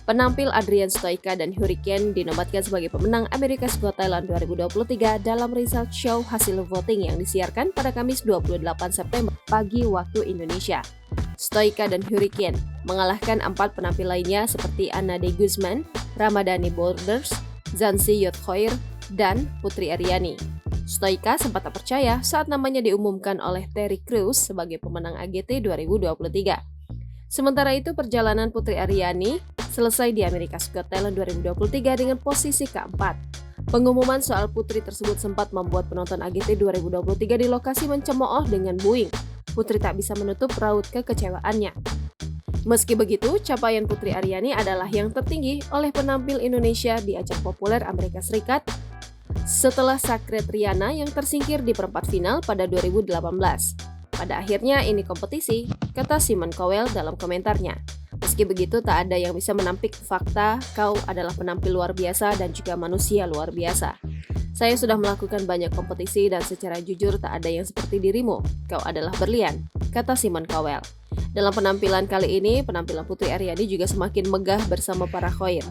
Penampil Adrian Stoica dan Hurricane dinobatkan sebagai pemenang America's Got Talent 2023 dalam result show hasil voting yang disiarkan pada Kamis 28 September pagi waktu Indonesia. Stoica dan Hurricane mengalahkan 4 penampil lainnya seperti Anna de Guzman, Ramadhani Borders, Zanzi Yothoir, dan Putri Aryani. Stoica sempat tak percaya saat namanya diumumkan oleh Terry Crews sebagai pemenang AGT 2023. Sementara itu, perjalanan Putri Aryani selesai di America's Got Talent 2023 dengan posisi keempat. Pengumuman soal putri tersebut sempat membuat penonton AGT 2023 di lokasi mencemooh dengan buing. Putri tak bisa menutup raut kekecewaannya. Meski begitu, capaian Putri Aryani adalah yang tertinggi oleh penampil Indonesia di ajang populer Amerika Serikat setelah Sacred Riana yang tersingkir di perempat final pada 2018. Pada akhirnya ini kompetisi, kata Simon Cowell dalam komentarnya. Meski begitu, tak ada yang bisa menampik fakta kau adalah penampil luar biasa dan juga manusia luar biasa. Saya sudah melakukan banyak kompetisi dan secara jujur tak ada yang seperti dirimu. Kau adalah berlian, kata Simon Cowell. Dalam penampilan kali ini, penampilan Putri Aryani juga semakin megah bersama para khoir.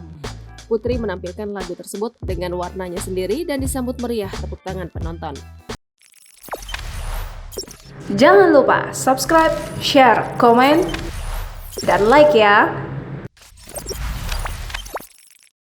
Putri menampilkan lagu tersebut dengan warnanya sendiri dan disambut meriah tepuk tangan penonton. Jangan lupa subscribe, share, komen, dan like ya!